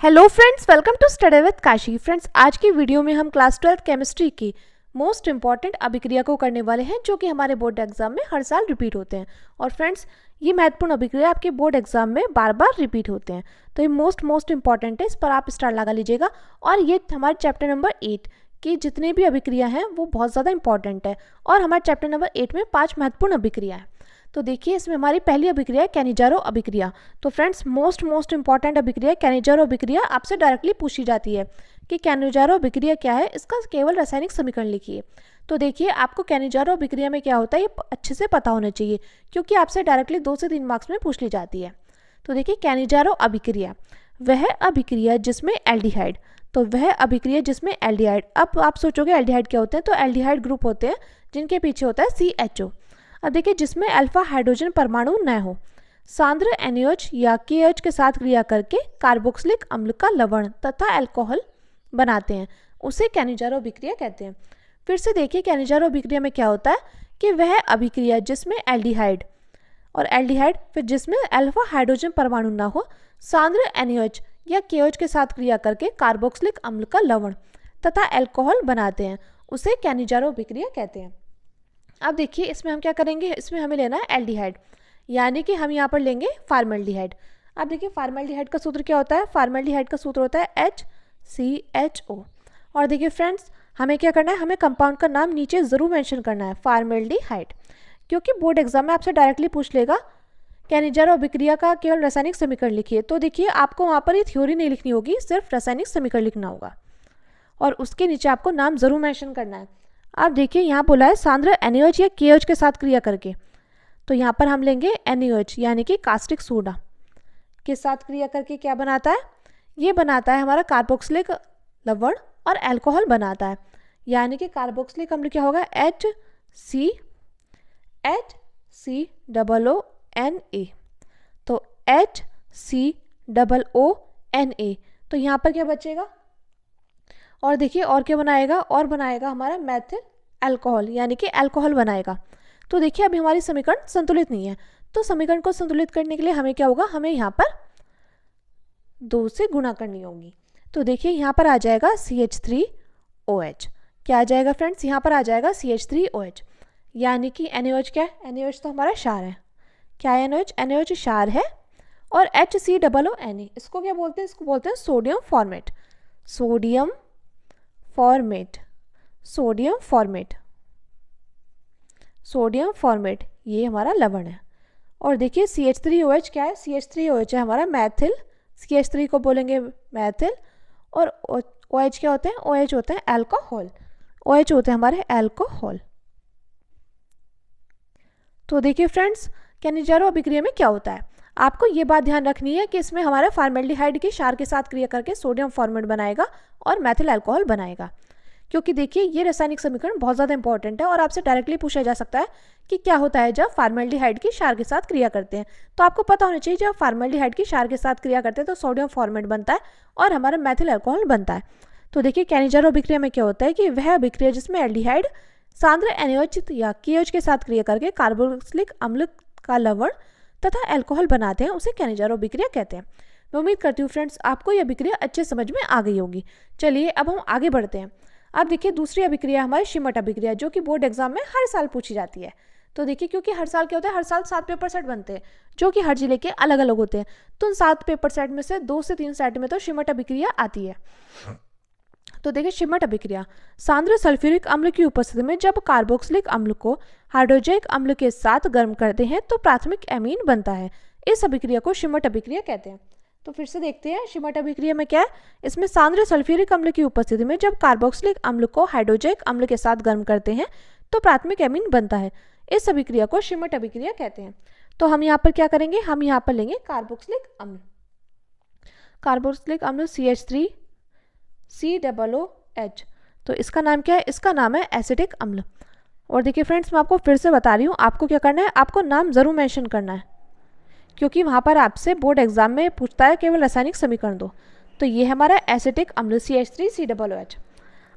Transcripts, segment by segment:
Hello friends, welcome to study with Kashi. Friends, आज की video में हम क्लास 12 केमिस्ट्री की मोस्ट इंपॉर्टेंट अभिक्रिया को करने वाले हैं जो कि हमारे बोर्ड एग्जाम में हर साल रिपीट होते हैं। और फ्रेंड्स, ये महत्वपूर्ण अभिक्रिया आपके बोर्ड एग्जाम में बार बार रिपीट होते हैं, तो ये मोस्ट इंपॉर्टेंट है। इस पर आप स्टार लगा लीजिएगा। और ये हमारे चैप्टर नंबर 8 की जितने भी अभिक्रिया हैं वो बहुत ज़्यादा इंपॉर्टेंट है। और हमारे चैप्टर नंबर 8 में 5 महत्वपूर्ण अभिक्रिया है। तो देखिए, इसमें हमारी पहली अभिक्रिया है कैनिजारो अभिक्रिया। तो फ्रेंड्स, मोस्ट इंपॉर्टेंट अभिक्रिया कैनिजारो अभिक्रिया आपसे डायरेक्टली पूछी जाती है कि कैनिजारो अभिक्रिया क्या है, इसका केवल रासायनिक समीकरण लिखिए। तो देखिए, आपको कैनिजारो अभिक्रिया में क्या होता है ये अच्छे से पता होना चाहिए, क्योंकि आपसे डायरेक्टली 2 से 3 मार्क्स में पूछ ली जाती है। तो देखिए, कैनिजारो अभिक्रिया वह अभिक्रिया जिसमें एल्डिहाइड, तो वह अभिक्रिया जिसमें एल्डिहाइड, अब आप सोचोगे एल्डिहाइड क्या होते हैं, तो एल्डिहाइड ग्रुप होते हैं जिनके पीछे होता है CHO। अब देखिए, जिसमें अल्फा हाइड्रोजन परमाणु न हो, सांद्र NaOH या KOH के साथ क्रिया करके कार्बोक्सिलिक अम्ल का लवण तथा अल्कोहल बनाते हैं, उसे कैनिजारो अभिक्रिया कहते हैं। फिर से देखिए, कैनिजारो अभिक्रिया में क्या होता है कि वह अभिक्रिया जिसमें एल्डिहाइड और एल्डिहाइड फिर जिसमें अल्फा हाइड्रोजन परमाणु ना हो, सांद्र NaOH या KOH के साथ क्रिया करके कार्बोक्सिलिक अम्ल का लवण तथा अल्कोहल बनाते हैं, उसे कैनिजारो अभिक्रिया कहते हैं। अब देखिए, इसमें हम क्या करेंगे, इसमें हमें लेना है एल्डिहाइड, यानी कि हम यहाँ पर लेंगे फार्मेल्डिहाइड। अब देखिए, फार्मेल्डिहाइड का सूत्र क्या होता है, फार्मेल्डिहाइड का सूत्र होता है HCHO। और देखिए फ्रेंड्स, हमें क्या करना है, हमें कंपाउंड का नाम नीचे ज़रूर मेंशन करना है, फार्मेल्डिहाइड, क्योंकि बोर्ड एग्जाम में आपसे डायरेक्टली पूछ लेगा कैनिजारो अभिक्रिया का केवल रासायनिक समीकरण लिखिए। तो देखिए, आपको वहाँ पर ये थ्योरी नहीं लिखनी होगी, सिर्फ रासायनिक समीकरण लिखना होगा और उसके नीचे आपको नाम ज़रूर मेंशन करना है। अब देखिए, यहाँ बोला है सांद्र NaOH या KOH के साथ क्रिया करके, तो यहाँ पर हम लेंगे NaOH यानी कि कास्टिक सोडा के साथ क्रिया करके क्या बनाता है, ये बनाता है हमारा कार्बोक्सिलिक लवण और अल्कोहल बनाता है, यानी कि कार्बोक्सिलिक अम्ल क्या होगा, HCOONA। तो HCOONA, तो यहाँ पर क्या बचेगा, और देखिए और क्या बनाएगा, और बनाएगा हमारा मैथिल अल्कोहल, यानी कि अल्कोहल बनाएगा। तो देखिए, अभी हमारी समीकरण संतुलित नहीं है, तो समीकरण को संतुलित करने के लिए हमें क्या होगा, हमें यहाँ पर 2 से गुणा करनी होगी। तो देखिए, यहाँ पर आ जाएगा CH3OH। क्या आ जाएगा फ्रेंड्स, यहाँ पर आ जाएगा CH3OH, यानी कि NaOH क्या है, NaOH तो हमारा क्षार है। क्या है NaOH, NaOH क्षार है। और HCOONA, इसको क्या बोलते हैं, इसको बोलते हैं sodium format, sodium format, sodium format, sodium format, ये हमारा लवण है। और देखिए, CH3OH क्या है, CH3OH है हमारा मैथिल, CH3 को बोलेंगे मैथिल, और OH क्या होते हैं, OH होते हैं अल्कोहल, OH होते हैं हमारे अल्कोहल। तो देखिए फ्रेंड्स, कैनिजारो अभिक्रिया में क्या होता है, आपको ये बात ध्यान रखनी है कि इसमें हमारा फार्मेल्डिहाइड के क्षार के साथ क्रिया करके सोडियम फॉर्मेट बनाएगा और मैथिल अल्कोहल बनाएगा। क्योंकि देखिए, ये रासायनिक समीकरण बहुत ज़्यादा इंपॉर्टेंट है और आपसे डायरेक्टली पूछा जा सकता है कि क्या होता है जब फार्मेल्डिहाइड की क्षार के साथ क्रिया करते हैं। तो आपको पता होना चाहिए, जब फार्मेल्डिहाइड की क्षार के साथ क्रिया करते हैं तो सोडियम फॉर्मेट बनता है और हमारा मैथिल अल्कोहल बनता है। तो देखिए, कैनिजारो अभिक्रिया में क्या होता है कि वह अभिक्रिया जिसमें एल्डिहाइड सांद्र NaOH या KOH के साथ क्रिया करके कार्बोक्सिलिक अम्ल का लवण तथा अल्कोहल बनाते हैं, उसे कैनिजारो अभिक्रिया कहते हैं। मैं उम्मीद करती हूँ फ्रेंड्स, आपको यह अभिक्रिया अच्छे समझ में आ गई होगी। चलिए, अब हम आगे बढ़ते हैं। अब देखिए, दूसरी अभिक्रिया हमारी शिमट अभिक्रिया, जो कि बोर्ड एग्जाम में हर साल पूछी जाती है। तो देखिए, क्योंकि हर साल क्या होता है, हर साल 7 पेपर सेट बनते हैं जो कि हर जिले के अलग अलग होते हैं। तो उन 7 पेपर सेट में से 2 से 3 सेट में तो शिमट अभिक्रिया आती है। तो देखिए, शिमट अभिक्रिया सांद्र सल्फ्यूरिक अम्ल की उपस्थिति में जब कार्बोक्सिलिक अम्ल को हाइड्रोजनिक अम्ल के साथ गर्म करते हैं तो प्राथमिक एमीन बनता है। इस अभिक्रिया को शिमट अभिक्रिया कहते हैं। तो फिर से देखते हैं, शिमट अभिक्रिया में क्या है, इसमें सांद्र सल्फ्यूरिक अम्ल की उपस्थिति में जब कार्बोक्सिलिक अम्ल को हाइड्रोजनिक अम्ल के साथ गर्म करते हैं तो प्राथमिक एमीन बनता है। इस अभिक्रिया को शिमट अभिक्रिया कहते हैं। तो हम यहाँ पर क्या करेंगे, हम यहाँ पर लेंगे कार्बोक्सिलिक अम्ल, कार्बोक्सिलिक अम्ल CH3COOH। तो इसका नाम क्या है, इसका नाम है एसिटिक अम्ल। और देखिए फ्रेंड्स, मैं आपको फिर से बता रही हूँ, आपको क्या करना है, आपको नाम ज़रूर मेंशन करना है, क्योंकि वहाँ पर आपसे बोर्ड एग्जाम में पूछता है केवल रासायनिक समीकरण दो। तो ये है हमारा एसिटिक अम्ल CH3COOH।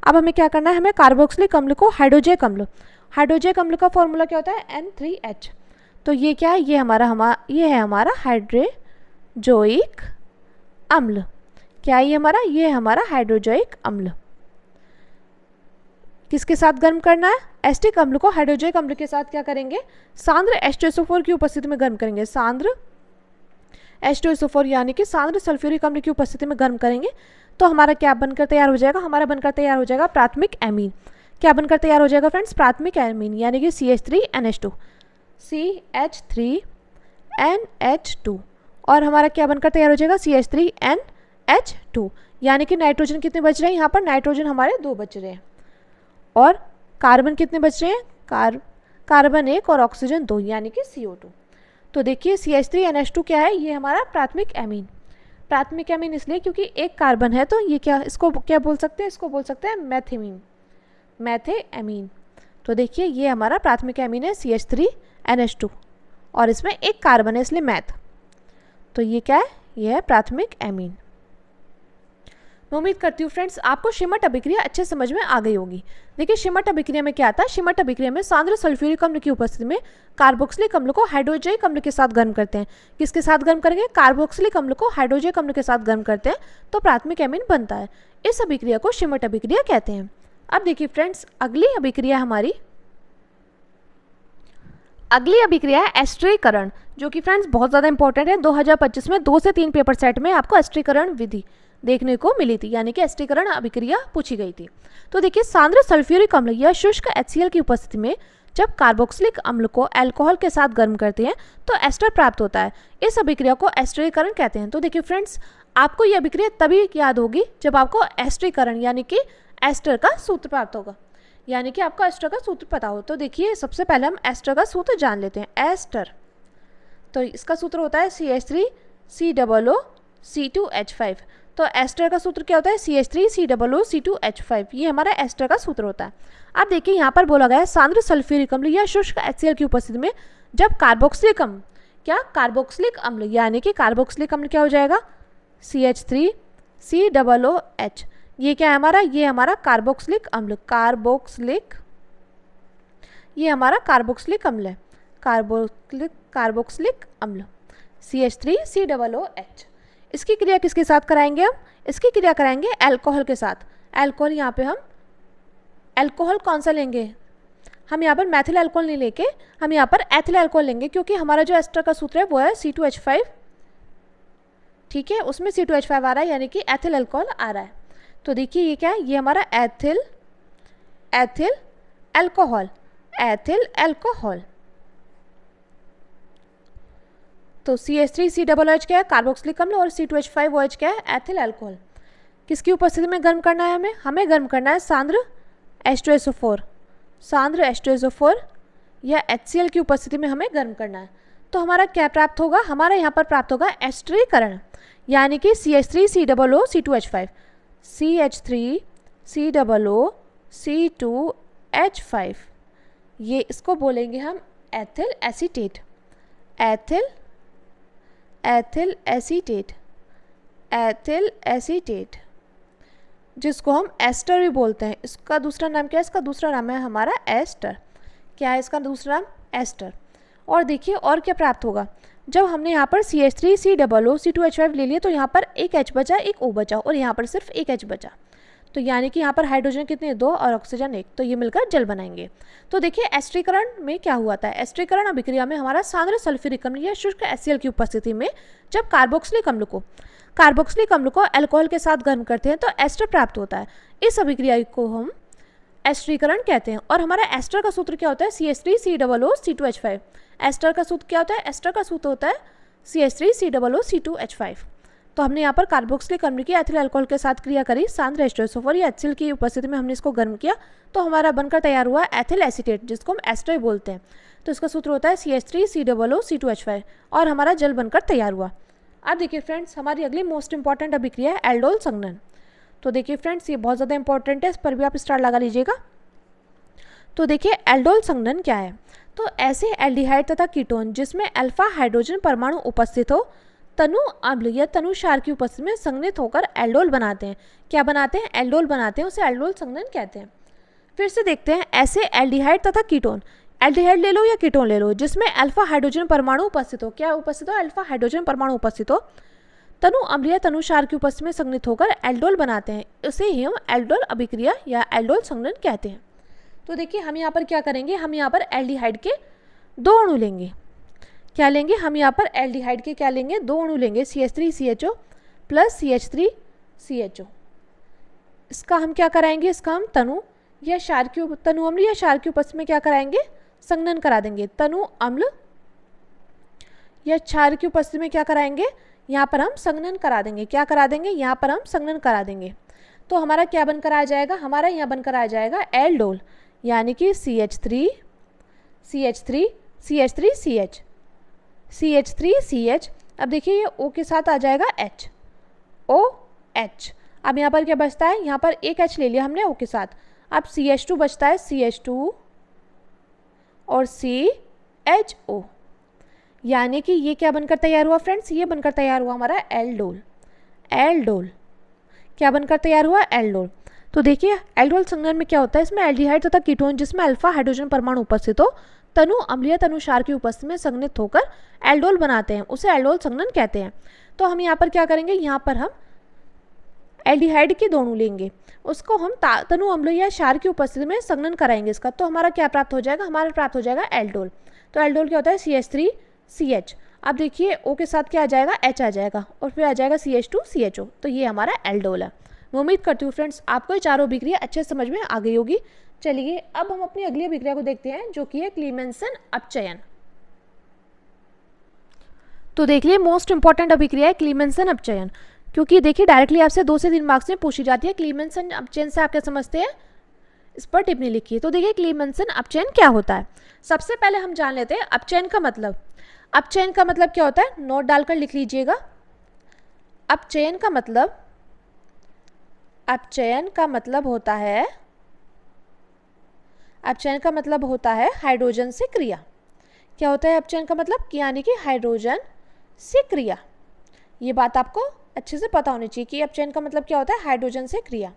अब हमें क्या करना है, हमें कार्बोक्सिलिक अम्ल को हाइड्रोजनिक अम्ल, हाइड्रोजनिक अम्ल का फॉर्मूला क्या होता है, N3H। तो ये क्या है, ये है हमारा हाइड्रोजोइक अम्ल। क्या है ये हमारा, ये हमारा हाइड्रोजोइक अम्ल। किसके साथ गर्म करना है, एस्टिक अम्ल को हाइड्रोजोइक अम्ल के साथ क्या करेंगे, सांद्र H2SO4 की उपस्थिति में गर्म करेंगे। सांद्र H2SO4 यानी कि सांद्र सल्फ्यूरिक अम्ल की उपस्थिति में गर्म करेंगे तो हमारा क्या बनकर तैयार हो जाएगा, हमारा बनकर तैयार हो जाएगा प्राथमिक एमीन। क्या बनकर तैयार हो जाएगा फ्रेंड्स, प्राथमिक एमीन यानी कि CH3NH2, CH3NH2। और हमारा क्या बनकर तैयार हो जाएगा, CH3NH2 यानी कि नाइट्रोजन कितने बच रहे हैं, यहाँ पर नाइट्रोजन हमारे 2 बच रहे हैं और कार्बन कितने बच रहे हैं, कार्बन 1 और ऑक्सीजन 2 यानी कि CO2। तो देखिए CH3NH2 क्या है, ये हमारा प्राथमिक एमीन। प्राथमिक एमीन इसलिए क्योंकि एक कार्बन है, तो ये क्या, इसको क्या बोल सकते हैं, इसको बोल सकते हैं मैथेमीन, मैथेएमीन। तो देखिए ये हमारा प्राथमिक एमीन है CH3NH2 और इसमें एक कार्बन है इसलिए मैथ। तो ये क्या है, ये है प्राथमिक एमीन। मैं उम्मीद करती हूँ फ्रेंड्स आपको शिमट अभिक्रिया अच्छे समझ में आ गई होगी। देखिए शिमट अभिक्रिया में क्या आता है, शिमट अभिक्रिया में सांद्र सल्फ्यूरिक अम्ल की उपस्थिति में कार्बोक्सिलिक अम्ल को हाइड्रोजोइक अम्ल के साथ गर्म करते हैं। किसके साथ गर्म करेंगे, कार्बोक्सिलिक अम्ल को हाइड्रोजोइक अम्ल के साथ गर्म करते हैं तो प्राथमिक एमीन बनता है। इस अभिक्रिया को शिमट अभिक्रिया कहते हैं। अब देखिए फ्रेंड्स अगली अभिक्रिया है एस्टरीकरण, जो कि फ्रेंड्स बहुत ज़्यादा इंपॉर्टेंट है। 2025 में 2 से 3 पेपर सेट में आपको एस्टरीकरण विधि देखने को मिली थी, यानी कि एस्टरीकरण अभिक्रिया पूछी गई थी। तो देखिए सांद्र सल्फ्यूरिक अम्ल या शुष्क HCl की उपस्थिति में जब कार्बोक्सिलिक अम्ल को अल्कोहल के साथ गर्म करते हैं तो एस्टर प्राप्त होता है। इस अभिक्रिया को एस्टरीकरण कहते हैं। तो देखिए फ्रेंड्स आपको यह अभिक्रिया तभी याद होगी जब आपको एस्टरीकरण यानी कि एस्टर का सूत्र प्राप्त होगा, यानी कि आपको एस्टर का सूत्र पता हो। तो देखिए सबसे पहले हम एस्टर का सूत्र जान लेते हैं। एस्टर, तो इसका सूत्र होता है CH3COOC2H5। तो एस्टर का सूत्र क्या होता है, CH3COOC2H5। ये हमारा एस्टर का सूत्र होता है। अब देखिए यहाँ पर बोला गया है सांद्र सल्फ्यूरिक अम्ल या शुष्क HCl की उपस्थिति में जब कार्बोक्सिलिक अम्ल, क्या कार्बोक्सिलिक अम्ल यानी कि कार्बोक्सिलिक अम्ल क्या हो जाएगा, CH3COOH। ये क्या है हमारा, ये हमारा कार्बोक्सिलिक अम्ल, ये हमारा कार्बोक्सिलिक अम्ल है, कार्बोक्सिलिक अम्ल CH3COOH। इसकी क्रिया किसके साथ कराएंगे हम, इसकी क्रिया कराएंगे अल्कोहल के साथ। अल्कोहल यहाँ पे हम अल्कोहल कौन सा लेंगे, हम यहाँ पर मैथिल अल्कोहल नहीं लेके हम यहाँ पर एथिल अल्कोहल लेंगे, क्योंकि हमारा जो एस्टर का सूत्र है वो है C2H5, ठीक है, उसमें C2H5 आ रहा है यानी कि एथिल अल्कोहल आ रहा है। तो देखिए ये क्या है, ये हमारा एथिल अल्कोहल, एथिल अल्कोहल। तो CH3COOH क्या है, कार्बोक्सिलिक अम्ल, और C2H5OH क्या है, एथिल अल्कोहल। किसकी उपस्थिति में गर्म करना है हमें गर्म करना है सांद्र H2SO4 या HCl की उपस्थिति में हमें गर्म करना है। तो हमारा क्या प्राप्त होगा, हमारा यहाँ पर प्राप्त होगा एस्टरीकरण, यानी कि CH3COOC2H5, CH3COOC2H5। ये इसको बोलेंगे हम एथिल एसीटेट, एथिल एसीटेट, जिसको हम एस्टर भी बोलते हैं। इसका दूसरा नाम क्या है, इसका दूसरा नाम है हमारा एस्टर। क्या है इसका दूसरा नाम, एस्टर। और देखिए और क्या प्राप्त होगा, जब हमने यहाँ पर CH3COOC2H5 ले लिया तो यहाँ पर एक H बचा, एक O बचा, और यहाँ पर सिर्फ एक H बचा। तो यानी कि यहाँ पर हाइड्रोजन कितने, 2 और ऑक्सीजन 1, तो ये मिलकर जल बनाएंगे। तो देखिए एस्टरीकरण में क्या हुआ था, एस्टरीकरण अभिक्रिया में हमारा सांद्र सल्फ्यूरिक अम्ल या शुष्क HCl की उपस्थिति में जब कार्बोक्सिलिक अम्ल को अल्कोहल के साथ गर्म करते हैं तो एस्टर प्राप्त होता है। इस अभिक्रिया को हम एस्टरीकरण कहते हैं। और हमारा एस्टर का सूत्र क्या होता है, CH3COOC2H5। एस्टर का सूत्र क्या होता है, एस्टर का सूत्र होता है CH3COOC2H5। तो हमने यहाँ पर कार्बोक्सिलिक अम्ल की एथिल अल्कोहल के साथ क्रिया करी, सांद्र H2SO4 या HCl की उपस्थिति में हमने इसको गर्म किया तो हमारा बनकर तैयार हुआ एथिल एसीटेट, जिसको हम एस्टर बोलते हैं। तो इसका सूत्र होता है CH3COOC2H5 और हमारा जल बनकर तैयार हुआ। अब देखिए फ्रेंड्स हमारी अगली मोस्ट इंपॉर्टेंट अभिक्रिया है एल्डोल संघनन। तो देखिए फ्रेंड्स ये बहुत ज़्यादा इंपॉर्टेंट है, इस पर भी आप स्टार लगा लीजिएगा। तो देखिए एल्डोल संघनन क्या है, तो ऐसे एल्डिहाइड तथा कीटोन जिसमें अल्फा हाइड्रोजन परमाणु उपस्थित हो तनु अम्ल या तनु क्षार की उपस्थिति में संघनित होकर एल्डोल बनाते हैं। क्या बनाते हैं, एल्डोल बनाते हैं, उसे एल्डोल संघनन कहते हैं। फिर से देखते हैं, ऐसे एल्डिहाइड तथा कीटोन, एल्डिहाइड ले लो या कीटोन ले लो, जिसमें अल्फा हाइड्रोजन परमाणु उपस्थित हो, क्या उपस्थित हो, अल्फा हाइड्रोजन परमाणु उपस्थित हो, तनु अम्ल या तनु क्षार की उपस्थिति में संघनित होकर एल्डोल बनाते हैं, इसे ही हम एल्डोल अभिक्रिया या एल्डोल संघनन कहते हैं। तो देखिए हम यहाँ पर क्या करेंगे, हम यहाँ पर एल्डिहाइड के 2 अणु लेंगे। क्या लेंगे, हम यहाँ पर एल्डिहाइड के क्या लेंगे, 2 अणु लेंगे, CH3CHO प्लस CH3CHO। इसका हम क्या कराएंगे, इसका हम तनु अम्ल या क्षार की उपस्थिति में क्या कराएंगे, संघनन करा देंगे। तनु अम्ल या क्षार की उपस्थिति में क्या कराएंगे, यहाँ पर हम संघनन करा देंगे। क्या करा देंगे, यहाँ पर हम संघनन करा देंगे। तो हमारा क्या बनकर आ जाएगा, हमारा यहाँ बनकर आ जाएगा एल्डोल, यानी कि CH3CH। अब देखिए ये O के साथ आ जाएगा OH। अब यहाँ पर क्या बचता है, यहाँ पर एक H ले लिया हमने O के साथ। अब CH2 बचता है, CH2 और CHO, यानी कि ये क्या बनकर तैयार हुआ फ्रेंड्स, ये बनकर तैयार हुआ हमारा एल्डोल। क्या बनकर तैयार हुआ, एल्डोल। तो देखिए एल्डोल संघनन में क्या होता है, इसमें एल्डिहाइड तथा कीटोन जिसमें अल्फा हाइड्रोजन परमाणु उपस्थित हो तनु अम्ल या तनु क्षार की उपस्थिति में संघनित होकर एल्डोल बनाते हैं, उसे एल्डोल संघनन कहते हैं। तो हम यहाँ पर क्या करेंगे, यहाँ पर हम एल्डिहाइड के 2 अणु लेंगे, उसको हम तनु अम्ल या क्षार की उपस्थिति में संघनन कराएंगे इसका। तो हमारा क्या प्राप्त हो जाएगा, हमारा प्राप्त हो जाएगा एल्डोल। तो एल्डोल क्या होता है, CH3CH। अब देखिए O के साथ क्या आ जाएगा, H आ जाएगा और फिर आ जाएगा CH2CHO। तो ये हमारा एल्डोल है। मैं उम्मीद करती हूँ फ्रेंड्स आपको ये चारों अभिक्रिया अच्छे समझ में आ गई होगी। चलिए अब हम अपनी अगली अभिक्रिया को देखते हैं, जो कि है क्लीमेंसन अपचयन। तो देख लिए मोस्ट इंपॉर्टेंट अभिक्रिया है क्लीमेंसन अपचयन, क्योंकि देखिए डायरेक्टली आपसे 2 से 3 मार्क्स में पूछी जाती है। क्लीमेंसन अपचयन से आप क्या समझते हैं, इस पर टिप्पणी लिखिए। तो देखिए क्लीमेंसन अपचयन क्या होता है, सबसे पहले हम जान लेते हैं अपचयन का मतलब। अपचयन का मतलब क्या होता है, नोट डालकर लिख लीजिएगा। अपचयन का मतलब होता है हाइड्रोजन से क्रिया। क्या होता है अपचयन का मतलब, यानी कि हाइड्रोजन से क्रिया। ये बात आपको अच्छे से पता होनी चाहिए कि अपचयन का मतलब क्या होता है, हाइड्रोजन से क्रिया।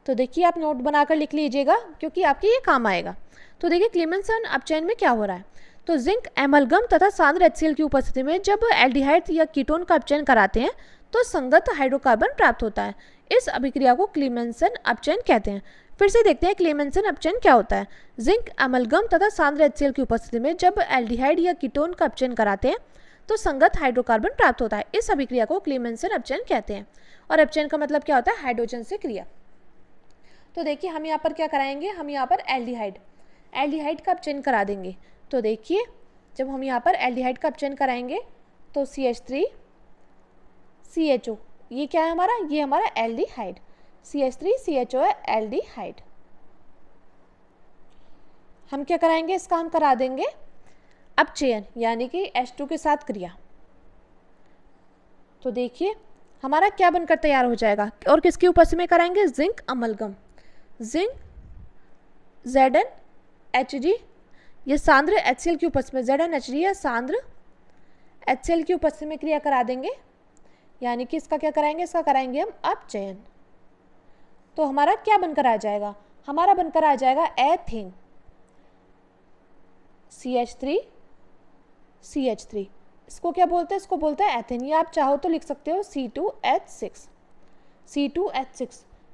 तो देखिए आप नोट बनाकर लिख लीजिएगा, क्योंकि आपके ये काम आएगा। तो देखिए क्लीमेंसन अपचयन में क्या हो रहा है, तो जिंक एमलगम तथा सांद्र HCl की उपस्थिति में जब एल्डिहाइड या कीटोन का अपचयन कराते हैं तो संगत हाइड्रोकार्बन प्राप्त होता है। इस अभिक्रिया को क्लीमेंसन अपचयन कहते हैं। फिर से देखते हैं क्लीमेंसन अपचयन क्या होता है। जिंक एमलगम तथा सांद्र HCl की उपस्थिति में जब एल्डिहाइड या कीटोन का अपचयन कराते हैं तो संगत हाइड्रोकार्बन प्राप्त होता है। इस अभिक्रिया को क्लीमेंसन अपचयन कहते हैं। और अपचयन का मतलब क्या होता है, हाइड्रोजन से क्रिया। तो देखिए हम यहाँ पर क्या कराएंगे, हम यहाँ पर एल्डिहाइड का अपचयन करा देंगे। तो देखिए जब हम यहाँ पर एल्डिहाइड का अपचयन कराएंगे तो CH3CHO, ये क्या है हमारा, ये हमारा एल्डिहाइड, CH3CHO है एल्डिहाइड। हम क्या कराएंगे, इसका हम करा देंगे अपचयन, यानी कि H2 के साथ क्रिया। तो देखिए हमारा क्या बनकर तैयार हो जाएगा, और किसकी उपस्थिति में कराएंगे, जिंक अमलगम, जिंक ZnHg, ये सांद्र HCl की उपस्थिति में ZnHg या सांद्र HCl की उपस्थिति में क्रिया करा देंगे, यानी कि इसका क्या कराएंगे, इसका कराएंगे हम अपचयन। तो हमारा क्या बनकर आ जाएगा, हमारा बनकर आ जाएगा एथेन, CH3CH3। इसको क्या बोलते हैं, इसको बोलते हैं एथेन, या आप चाहो तो लिख सकते हो C2H6।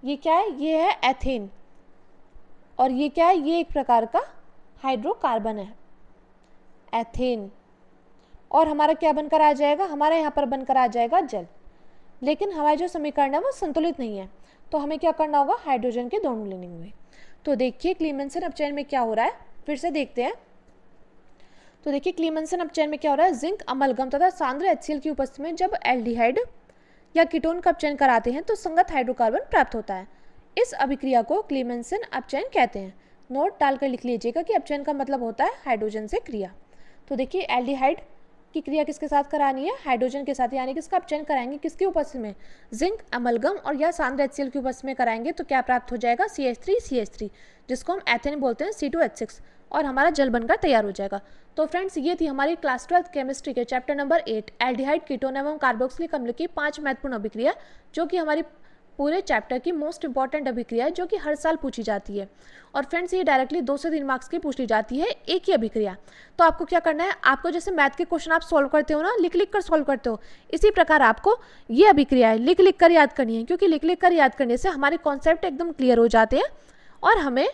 ये क्या है, ये है एथेन, और ये क्या है, ये एक प्रकार का हाइड्रोकार्बन है एथेन। और हमारा क्या बनकर आ जाएगा, हमारा यहाँ पर बनकर आ जाएगा जल। लेकिन हमारा जो समीकरण है वो संतुलित नहीं है, तो हमें क्या करना होगा, हाइड्रोजन के 2 अणु लेने होंगे। तो देखिए क्लीमेंसन अपचयन में क्या हो रहा है, फिर से देखते हैं। तो देखिए क्लीमेंसन अपचयन में क्या हो रहा है, जिंक अमलगम तथा सांद्र HCl की उपस्थिति में जब एल्डिहाइड या कीटोन का अपचयन कराते हैं तो संगत हाइड्रोकार्बन प्राप्त होता है। इस अभिक्रिया को क्लीमेंसन अपचयन कहते हैं। नोट डालकर लिख लीजिएगा कि अपचयन का मतलब होता है हाइड्रोजन से क्रिया। तो देखिए एल्डिहाइड की क्रिया किसके साथ करानी है, हाइड्रोजन के साथ, यानी कि इसका अपचयन कराएंगे किसकी उपस्थिति में, जिंक अमलगम और या सांद्र HCl की उपस्थिति में कराएंगे। तो क्या प्राप्त हो जाएगा, CH3CH3, जिसको हम एथेन बोलते हैं, C2H6, और हमारा जल बनकर तैयार हो जाएगा। तो फ्रेंड्स ये थी हमारी क्लास 12 केमिस्ट्री के चैप्टर नंबर 8 एल्डिहाइड कीटोन एवं कार्बोक्सिलिक अम्ल की 5 महत्वपूर्ण अभिक्रिया, जो कि हमारी पूरे चैप्टर की मोस्ट इंपॉर्टेंट अभिक्रिया है जो कि हर साल पूछी जाती है। और फ्रेंड्स ये डायरेक्टली 2 से 3 मार्क्स की पूछ ली जाती है एक ही अभिक्रिया। तो आपको क्या करना है, आपको जैसे मैथ के क्वेश्चन आप सॉल्व करते हो ना, लिख लिख कर सॉल्व करते हो, इसी प्रकार आपको ये अभिक्रिया है लिख लिख कर याद करनी है, क्योंकि लिख लिख कर याद करने से हमारे कॉन्सेप्ट एकदम क्लियर हो जाते हैं और हमें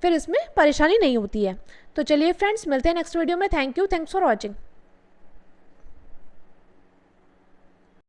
फिर इसमें परेशानी नहीं होती है। तो चलिए फ्रेंड्स, मिलते हैं नेक्स्ट वीडियो में। Thank you, thanks for watching.